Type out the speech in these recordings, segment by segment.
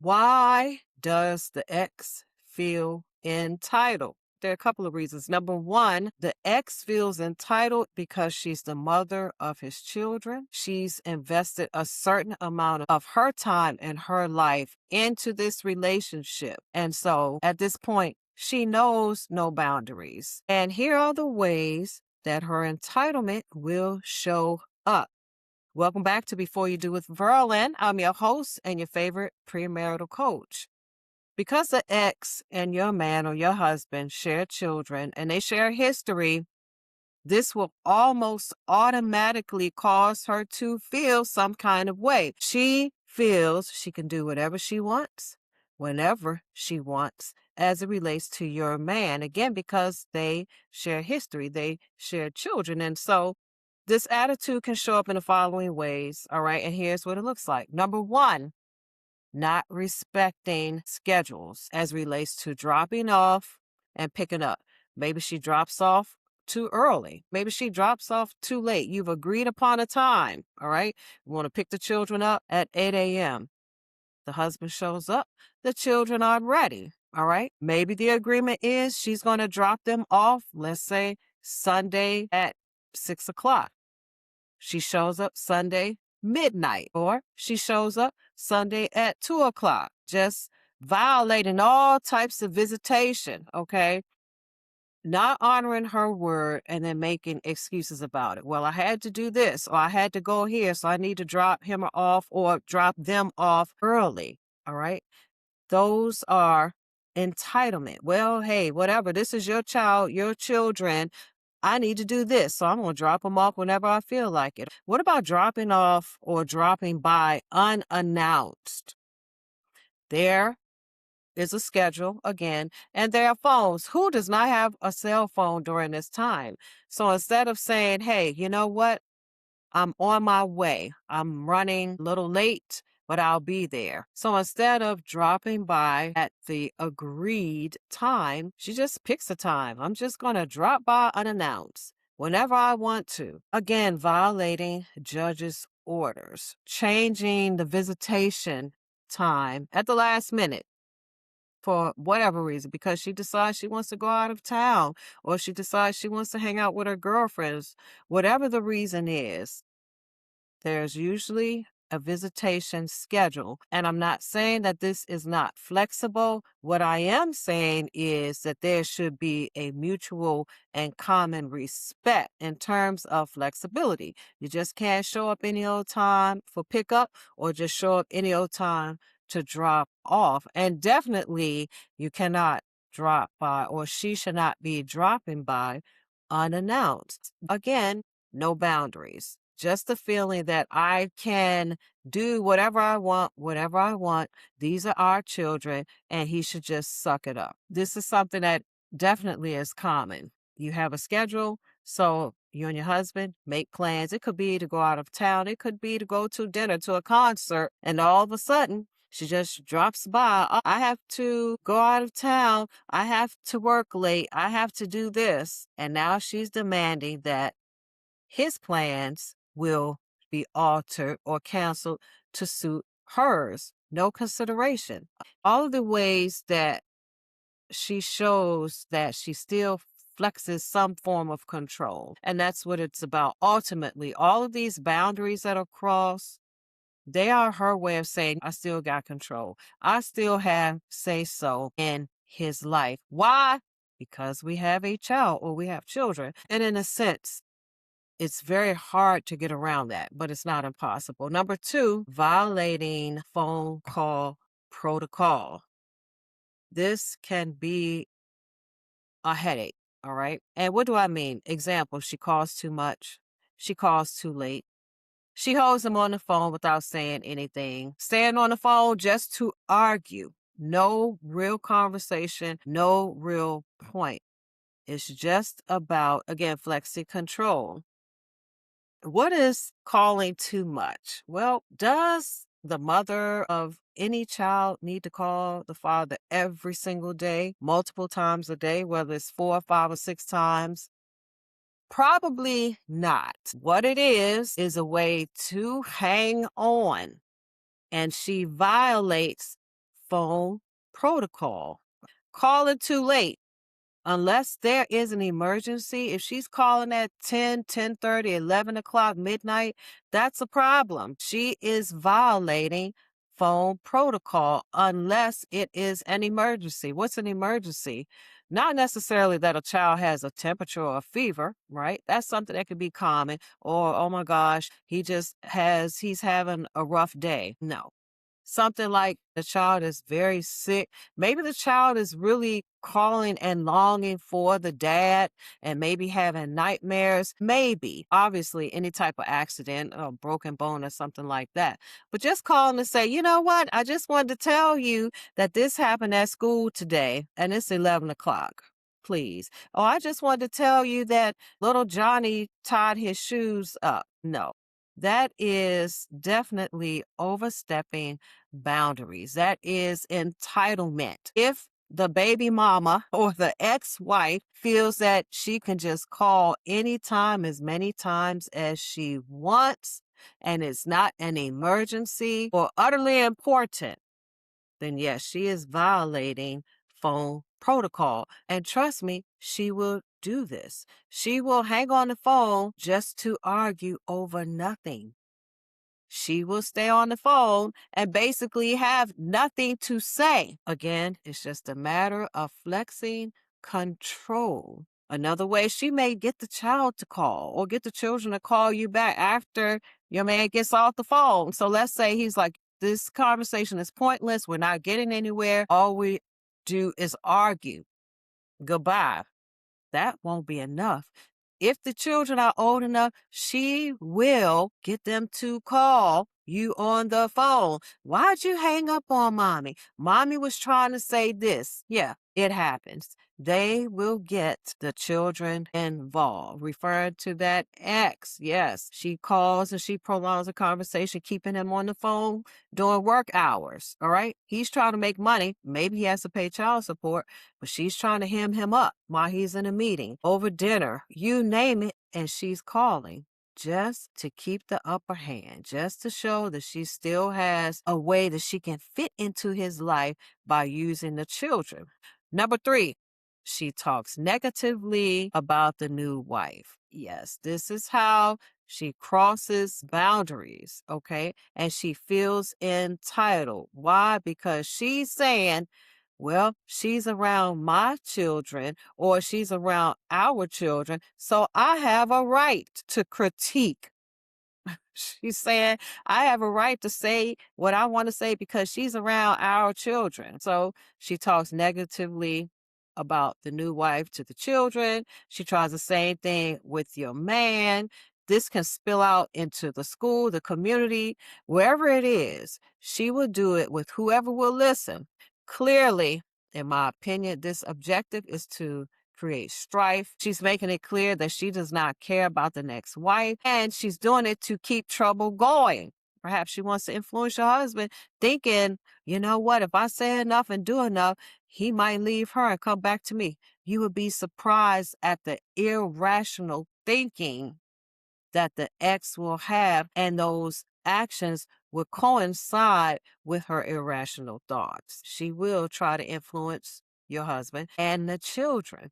Why does the ex feel entitled? There are a couple of reasons. Number one, the ex feels entitled because she's the mother of his children. She's invested a certain amount of her time and her life into this relationship. And so at this point, she knows no boundaries. And here are the ways that her entitlement will show up. Welcome back to Before You Do with Verlyn. I'm your host and your favorite premarital coach. Because the ex and your man or your husband share children and they share history, this will almost automatically cause her to feel some kind of way. She feels she can do whatever she wants, whenever she wants, as it relates to your man. Again, because they share history, they share children. And so this attitude can show up in the following ways. All right. And here's what it looks like. Number one, not respecting schedules as relates to dropping off and picking up. Maybe she drops off too early. Maybe she drops off too late. You've agreed upon a time. All right. You want to pick the children up at 8 a.m. The husband shows up. The children aren't ready. All right. Maybe the agreement is she's going to drop them off, let's say Sunday at 6 o'clock. She shows up Sunday midnight, or she shows up Sunday at 2 o'clock, just violating all types of visitation. Okay. Not honoring her word and then making excuses about it. Well, I had to do this, or I had to go here, so I need to drop him off or drop them off early. All right. Those are entitlement. Well, hey, whatever. This is your child, your children. I need to do this, so I'm going to drop them off whenever I feel like it. What about dropping off or dropping by unannounced? There is a schedule again, and there are phones. Who does not have a cell phone during this time? So instead of saying, hey, you know what? I'm on my way. I'm running a little late, but I'll be there. So instead of dropping by at the agreed time, she just picks a time. I'm just going to drop by unannounced whenever I want to. Again, violating judge's orders, changing the visitation time at the last minute for whatever reason, because she decides she wants to go out of town or she decides she wants to hang out with her girlfriends. Whatever the reason is, there's usually a visitation schedule. And I'm not saying that this is not flexible. What I am saying is that there should be a mutual and common respect in terms of flexibility. You just can't show up any old time for pickup or just show up any old time to drop off. And definitely you cannot drop by, or she should not be dropping by unannounced. Again, no boundaries. Just the feeling that I can do whatever I want, whatever I want. These are our children, and he should just suck it up. This is something that definitely is common. You have a schedule, so you and your husband make plans. It could be to go out of town. It could be to go to dinner, to a concert, and all of a sudden, she just drops by. "Oh, I have to go out of town. I have to work late. I have to do this." And now she's demanding that his plans will be altered or canceled to suit hers. No consideration. All of the ways that she shows that she still flexes some form of control. And that's what it's about. Ultimately, all of these boundaries that are crossed, they are her way of saying, I still got control. I still have say so in his life. Why? Because we have a child or we have children. And in a sense, it's very hard to get around that, but it's not impossible. Number two, violating phone call protocol. This can be a headache, all right? And what do I mean? Example, she calls too much. She calls too late. She holds him on the phone without saying anything, staying on the phone just to argue. No real conversation, no real point. It's just about, again, flexing control. What is calling too much? Well, does the mother of any child need to call the father every single day, multiple times a day, whether it's 4, 5, or 6 times? Probably not. What it is a way to hang on. And she violates phone protocol. Calling too late. Unless there is an emergency, if she's calling at 10, 10:30, 11 o'clock, midnight, that's a problem. She is violating phone protocol unless it is an emergency. What's an emergency? Not necessarily that a child has a temperature or a fever, right? That's something that could be common. Or, oh my gosh, he's having a rough day. No. Something like the child is very sick. Maybe the child is really calling and longing for the dad and maybe having nightmares. Maybe, obviously, any type of accident or broken bone or something like that. But just calling to say, you know what? I just wanted to tell you that this happened at school today and it's 11 o'clock. Please. Oh, I just wanted to tell you that little Johnny tied his shoes up. No. That is definitely overstepping boundaries. That is entitlement. If the baby mama or the ex-wife feels that she can just call anytime, as many times as she wants, and it's not an emergency or utterly important, then yes, she is violating phone protocol. And trust me, she will do this. She will hang on the phone just to argue over nothing. She will stay on the phone and basically have nothing to say. Again, it's just a matter of flexing control. Another way, she may get the child to call or get the children to call you back after your man gets off the phone. So let's say he's like, this conversation is pointless. We're not getting anywhere. All we do is argue. Goodbye. That won't be enough. If the children are old enough, she will get them to call you on the phone. Why'd you hang up on mommy? Mommy was trying to say this. Yeah, it happens. They will get the children involved. Referring to that ex, yes, she calls and she prolongs the conversation, keeping him on the phone during work hours. All right. He's trying to make money. Maybe he has to pay child support, but she's trying to hem him up while he's in a meeting, over dinner, you name it, and she's calling just to keep the upper hand, just to show that she still has a way that she can fit into his life by using the children. Number 3, she talks negatively about the new wife. Yes, this is how she crosses boundaries, okay? And she feels entitled. Why? Because she's saying, well, she's around my children or she's around our children, so I have a right to critique. She's saying, I have a right to say what I want to say because she's around our children. So she talks negatively about the new wife to the children. She tries the same thing with your man. This can spill out into the school, the community, wherever it is. She will do it with whoever will listen. Clearly, in my opinion, this objective is to create strife. She's making it clear that she does not care about the next wife, and she's doing it to keep trouble going. Perhaps she wants to influence your husband, thinking, you know what, if I say enough and do enough, he might leave her and come back to me. You would be surprised at the irrational thinking that the ex will have, and those actions will coincide with her irrational thoughts. She will try to influence your husband and the children.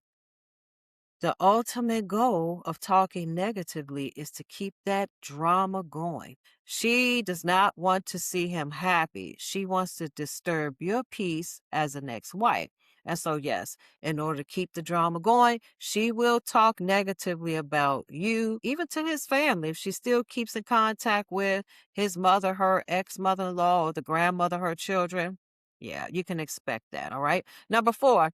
The ultimate goal of talking negatively is to keep that drama going. She does not want to see him happy. She wants to disturb your peace as an ex-wife. And so, yes, in order to keep the drama going, she will talk negatively about you, even to his family. If she still keeps in contact with his mother, her ex-mother-in-law, or the grandmother, her children, yeah, you can expect that, all right? Number 4,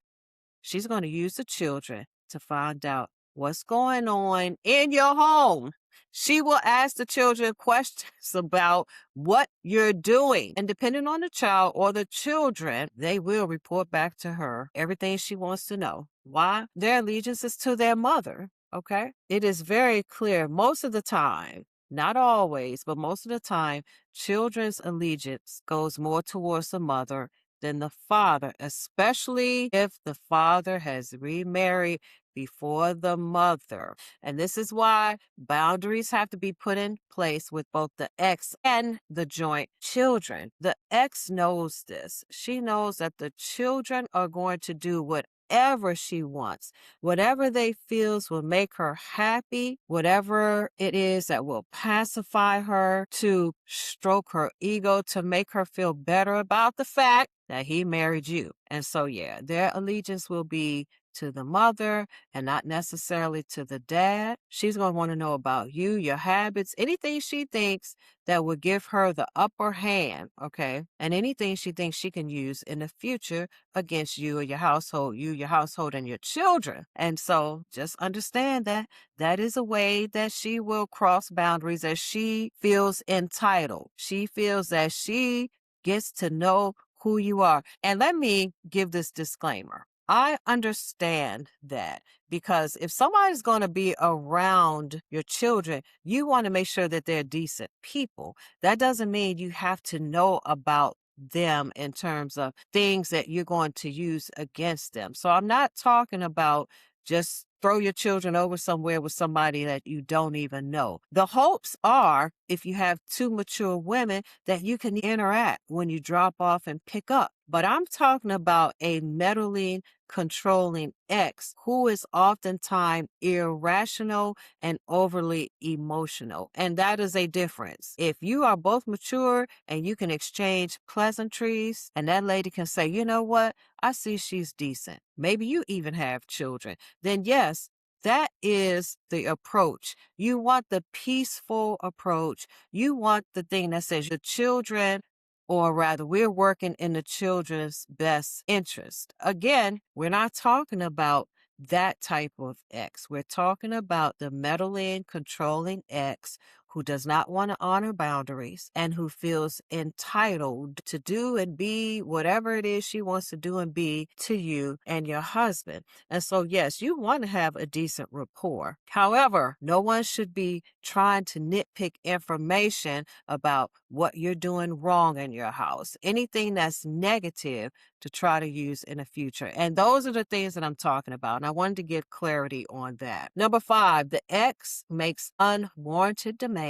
she's going to use the children to find out what's going on in your home. She will ask the children questions about what you're doing. And depending on the child or the children, they will report back to her everything she wants to know. Why? Their allegiance is to their mother. Okay? It is very clear most of the time, not always, but most of the time, children's allegiance goes more towards the mother than the father, especially if the father has remarried before the mother. And this is why boundaries have to be put in place with both the ex and the joint children. The ex knows this. She knows that the children are going to do whatever she wants, whatever they feels will make her happy, whatever it is that will pacify her, to stroke her ego, to make her feel better about the fact that he married you. And so, yeah, their allegiance will be to the mother and not necessarily to the dad. She's going to want to know about you, your habits, anything she thinks that would give her the upper hand, okay? And anything she thinks she can use in the future against you or your household, your household, and your children. And so just understand that that is a way that she will cross boundaries as she feels entitled. She feels that she gets to know who you are. And let me give this disclaimer. I understand that, because if somebody's going to be around your children, you want to make sure that they're decent people. That doesn't mean you have to know about them in terms of things that you're going to use against them. So I'm not talking about just throw your children over somewhere with somebody that you don't even know. The hopes are, if you have two mature women, that you can interact when you drop off and pick up. But I'm talking about a meddling, controlling ex who is oftentimes irrational and overly emotional. And that is a difference. If you are both mature and you can exchange pleasantries, and that lady can say, you know what, I see she's decent. Maybe you even have children. Then yes, that is the approach. You want the peaceful approach. You want the thing that says the children, or rather, we're working in the children's best interest. Again, we're not talking about that type of ex. We're talking about the meddling, controlling ex who does not want to honor boundaries and who feels entitled to do and be whatever it is she wants to do and be to you and your husband. And so, yes, you want to have a decent rapport. However, no one should be trying to nitpick information about what you're doing wrong in your house, anything that's negative to try to use in the future. And those are the things that I'm talking about. And I wanted to give clarity on that. Number 5, the ex makes unwarranted demands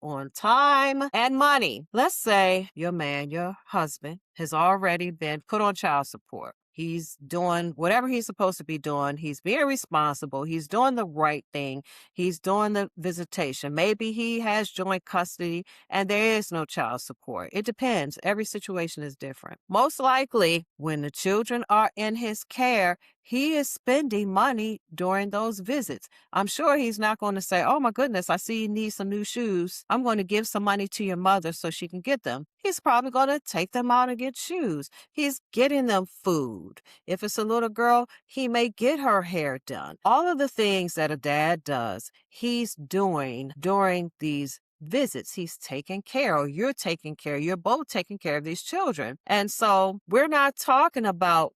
on time and money. Let's say your man, your husband, has already been put on child support. He's doing whatever he's supposed to be doing. He's being responsible. He's doing the right thing. He's doing the visitation. Maybe he has joint custody and there is no child support. It depends. Every situation is different. Most likely, when the children are in his care, he is spending money during those visits. I'm sure he's not going to say, oh my goodness, I see you need some new shoes. I'm going to give some money to your mother so she can get them. He's probably going to take them out and get shoes. He's getting them food. If it's a little girl, he may get her hair done. All of the things that a dad does, he's doing during these visits. He's taking care, or you're taking care. You're both taking care of these children. And so we're not talking about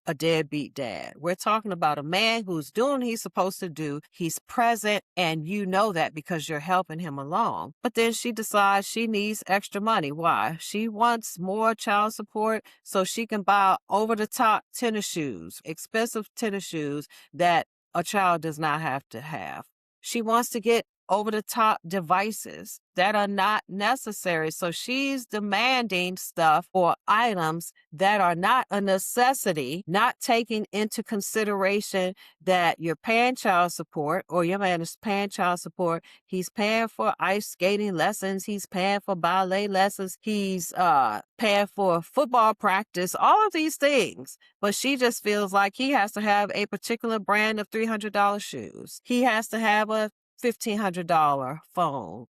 a deadbeat dad. We're talking about a man who's doing what he's supposed to do. He's present, and you know that because you're helping him along. But then she decides she needs extra money. Why? She wants more child support so she can buy over-the-top tennis shoes, expensive tennis shoes that a child does not have to have. She wants to get over-the-top devices that are not necessary. So she's demanding stuff or items that are not a necessity, not taking into consideration that you're paying child support, or your man is paying child support. He's paying for ice skating lessons. He's paying for ballet lessons. He's paying for football practice, all of these things. But she just feels like he has to have a particular brand of $300 shoes. He has to have a $1,500 phone.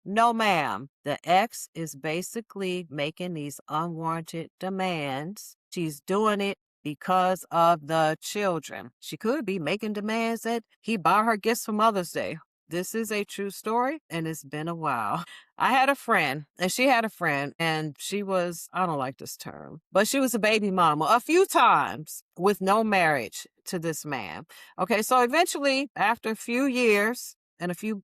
No, ma'am. The ex is basically making these unwarranted demands. She's doing it because of the children. She could be making demands that he buy her gifts for Mother's Day. This is a true story, and it's been a while. I had a friend, and she had a friend, and she was, I don't like this term, but she was a baby mama a few times with no marriage to this man. Okay, so eventually, after a few years and a few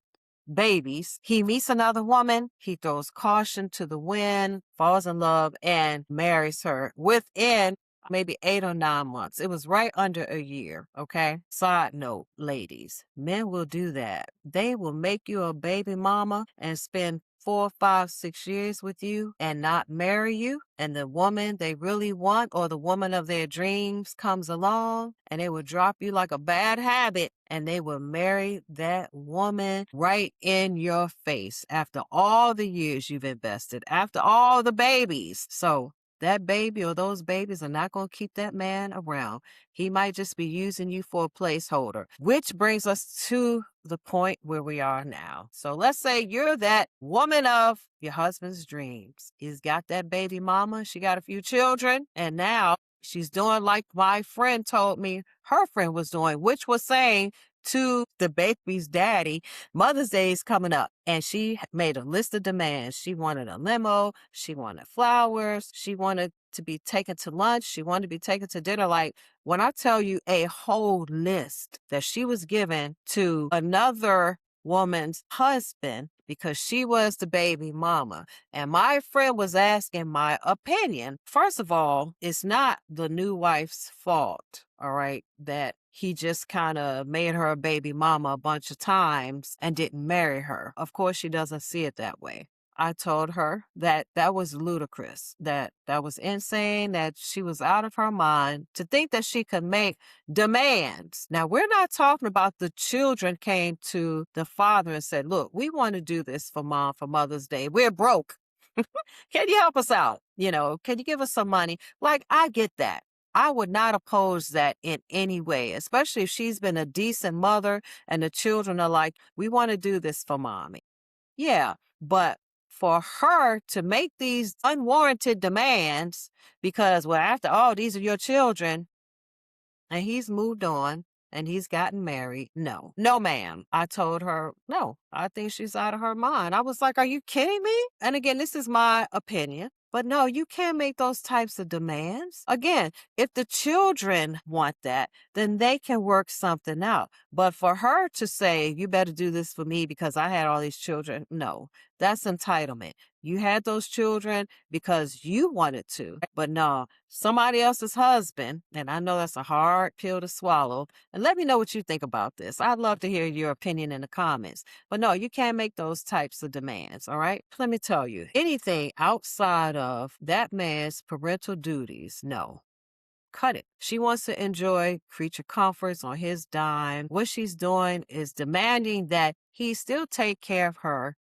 babies, he meets another woman. He throws caution to the wind, falls in love, and marries her within maybe 8 or 9 months. It was right under a year. Okay. Side note, ladies, men will do that. They will make you a baby mama and spend 4, 5, 6 years with you and not marry you. And the woman they really want or the woman of their dreams comes along and they will drop you like a bad habit and they will marry that woman right in your face after all the years you've invested, after all the babies. So that baby or those babies are not going to keep that man around. He might just be using you for a placeholder, which brings us to the point where we are now. So let's say you're that woman of your husband's dreams. He's got that baby mama. She got a few children. And now she's doing like my friend told me her friend was doing, which was saying to the baby's daddy, Mother's Day is coming up. And she made a list of demands. She wanted a limo. She wanted flowers. She wanted to be taken to lunch. She wanted to be taken to dinner. Like when I tell you a whole list that she was given to another woman's husband because she was the baby mama. And my friend was asking my opinion. First of all, it's not the new wife's fault, all right, that he just kind of made her a baby mama a bunch of times and didn't marry her. Of course, she doesn't see it that way. I told her that that was ludicrous, that that was insane, that she was out of her mind to think that she could make demands. Now, we're not talking about the children came to the father and said, look, we want to do this for mom for Mother's Day. We're broke. Can you help us out? Can you give us some money? Like, I get that. I would not oppose that in any way, especially if she's been a decent mother and the children are like, we want to do this for mommy. Yeah, but for her to make these unwarranted demands because, well, after all, these are your children, and he's moved on and he's gotten married. No, no, ma'am. I told her, no, I think she's out of her mind. I was like, are you kidding me? And again, this is my opinion. But no, you can't make those types of demands. Again, if the children want that, then they can work something out. But for her to say, you better do this for me because I had all these children, no, that's entitlement. You had those children because you wanted to. But no, somebody else's husband, and I know that's a hard pill to swallow. And let me know what you think about this. I'd love to hear your opinion in the comments. But no, you can't make those types of demands, all right? Let me tell you, anything outside of that man's parental duties, no. Cut it. She wants to enjoy creature comforts on his dime. What she's doing is demanding that he still take care of her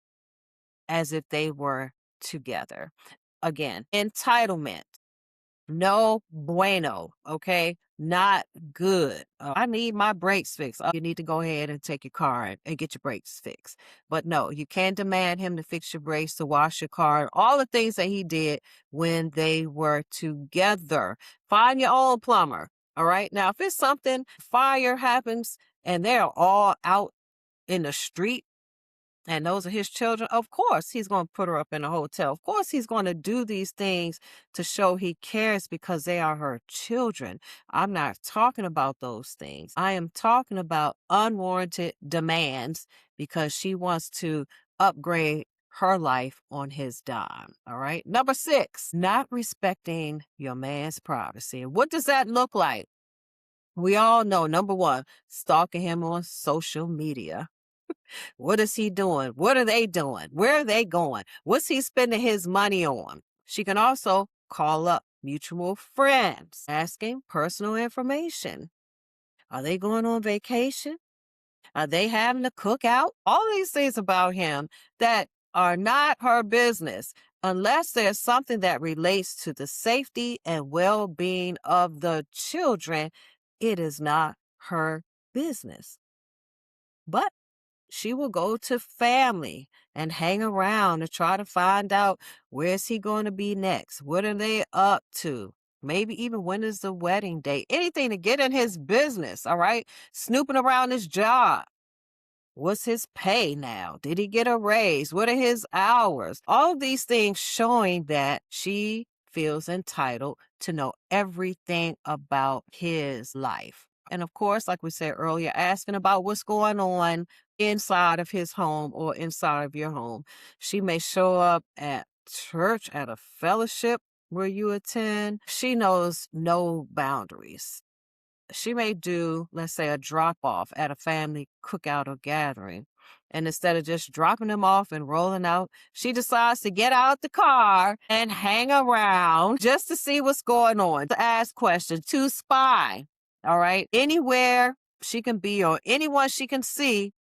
as if they were together. Again, entitlement. No bueno, okay? Not good. I need my brakes fixed. You need to go ahead and take your car and get your brakes fixed. But no, you can't demand him to fix your brakes, to wash your car, all the things that he did when they were together. Find your own plumber, all right? Now, if it's something, fire happens and they're all out in the street, and those are his children, of course he's going to put her up in a hotel. Of course he's going to do these things to show he cares because they are her children. I'm not talking about those things. I am talking about unwarranted demands because she wants to upgrade her life on his dime. All right. Number 6, not respecting your man's privacy. What does that look like? We all know, number 1, stalking him on social media. What is he doing? What are they doing? Where are they going? What's he spending his money on? She can also call up mutual friends, asking personal information. Are they going on vacation? Are they having a cookout? All these things about him that are not her business unless there's something that relates to the safety and well-being of the children. It is not her business. But she will go to family and hang around to try to find out where's he going to be next? What are they up to? Maybe even when is the wedding date? Anything to get in his business, all right? Snooping around his job. What's his pay now? Did he get a raise? What are his hours? All of these things showing that she feels entitled to know everything about his life. And of course, like we said earlier, asking about what's going on inside of his home or inside of your home. She may show up at church, at a fellowship, where you attend, she knows no boundaries. She may do, let's say, a drop off at a family cookout or gathering. And instead of just dropping them off and rolling out, she decides to get out the car and hang around just to see what's going on, to ask questions, to spy. All right. Anywhere she can be or anyone she can see,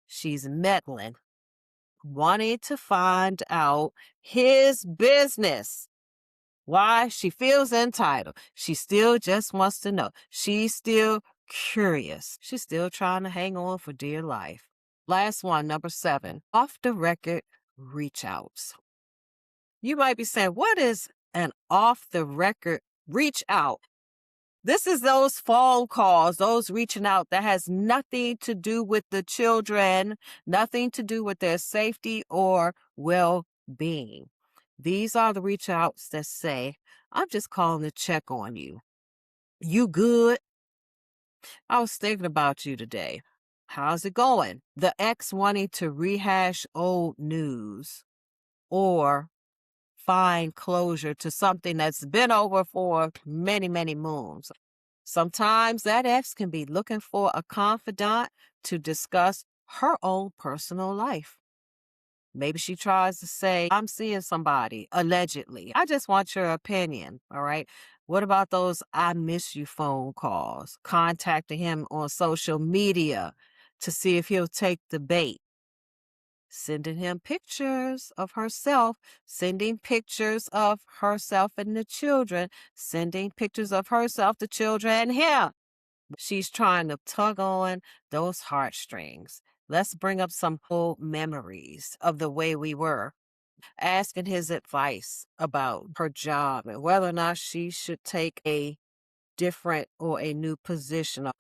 she's meddling, wanting to find out his business. Why? She feels entitled. She still just wants to know. She's still curious. She's still trying to hang on for dear life. Last one, number 7, off the record reach outs. You might be saying, what is an off the record reach out? This is those phone calls, those reaching out that has nothing to do with the children, nothing to do with their safety or well-being. These are the reach outs that say, I'm just calling to check on you. You good? I was thinking about you today. How's it going? The ex wanting to rehash old news or find closure to something that's been over for many, many moons. Sometimes that ex can be looking for a confidant to discuss her own personal life. Maybe she tries to say, I'm seeing somebody, allegedly. I just want your opinion, all right? What about those I miss you phone calls? Contacting him on social media to see if he'll take the bait. Sending him pictures of herself, sending pictures of herself and the children, sending pictures of herself, the children, and him. She's trying to tug on those heartstrings. Let's bring up some old memories of the way we were. Asking his advice about her job and whether or not she should take a different or a new position.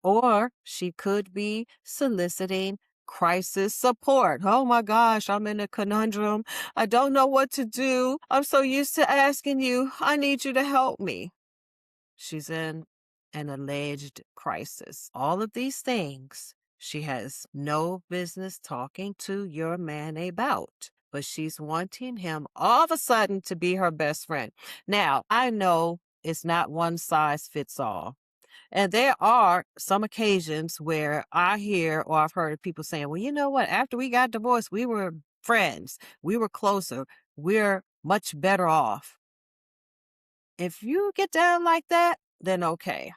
Or she could be soliciting crisis support. Oh my gosh, I'm in a conundrum. I don't know what to do. I'm so used to asking you. I need you to help me. She's in an alleged crisis. All of these things she has no business talking to your man about, but she's wanting him all of a sudden to be her best friend. Now, I know it's not one size fits all. And there are some occasions where I hear or I've heard people saying, well, you know what? After we got divorced, we were friends. We were closer. We're much better off. If you get down like that, then okay.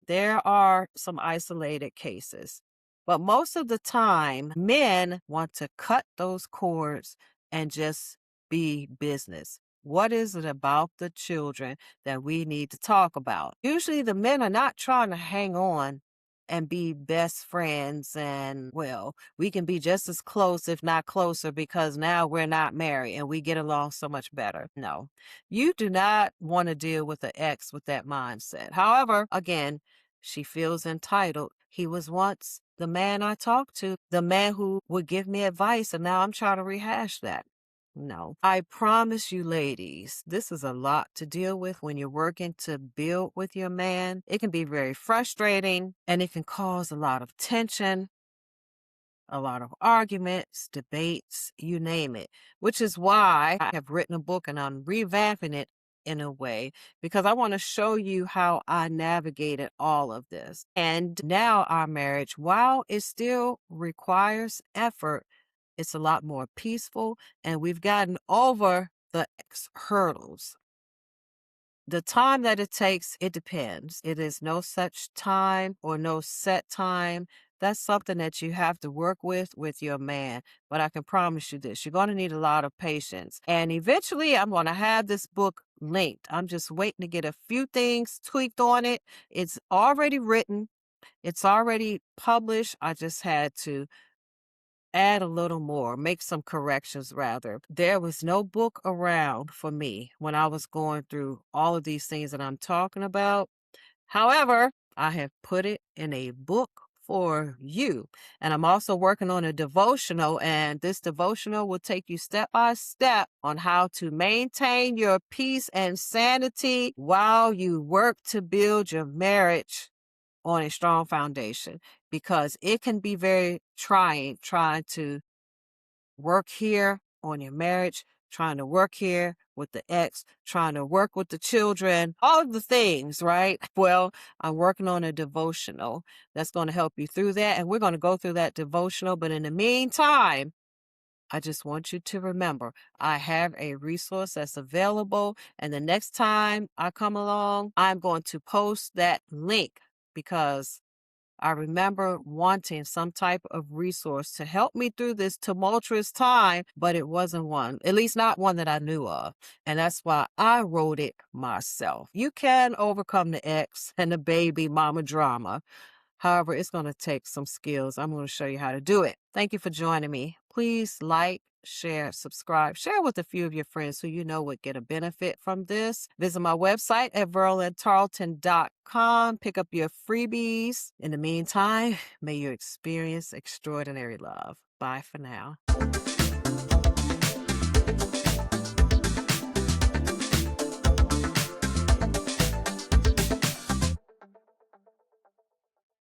There are some isolated cases. But most of the time, men want to cut those cords and just be business. What is it about the children that we need to talk about? Usually the men are not trying to hang on and be best friends and, well, we can be just as close, if not closer, because now we're not married and we get along so much better. No, you do not want to deal with an ex with that mindset. However, again, she feels entitled. He was once the man I talked to, the man who would give me advice, and now I'm trying to rehash that. No, I promise you, ladies, this is a lot to deal with when you're working to build with your man. It can be very frustrating and it can cause a lot of tension, a lot of arguments, debates, you name it, which is why I have written a book and I'm revamping it in a way because I want to show you how I navigated all of this. And now our marriage, while it still requires effort, it's a lot more peaceful and we've gotten over the hurdles. The time that it takes, it depends. It is no such time or no set time. That's something that you have to work with your man. But I can promise you this, you're going to need a lot of patience. And eventually I'm going to have this book linked. I'm just waiting to get a few things tweaked on it. It's already written. It's already published. I just had to add a little more, make some corrections rather. There was no book around for me when I was going through all of these things that I'm talking about. However, I have put it in a book for you. And I'm also working on a devotional, and this devotional will take you step by step on how to maintain your peace and sanity while you work to build your marriage on a strong foundation, because it can be very trying to work here on your marriage, trying to work here with the ex, trying to work with the children, all of the things, right? Well, I'm working on a devotional that's going to help you through that. And we're going to go through that devotional. But in the meantime, I just want you to remember, I have a resource that's available. And the next time I come along, I'm going to post that link because I remember wanting some type of resource to help me through this tumultuous time, but it wasn't one, at least not one that I knew of. And that's why I wrote it myself. You can overcome the ex and the baby mama drama. However, it's going to take some skills. I'm going to show you how to do it. Thank you for joining me. Please like, share, subscribe, share with a few of your friends who you know would get a benefit from this. Visit my website at verlyntarleton.com. Pick up your freebies. In the meantime, may you experience extraordinary love. Bye for now.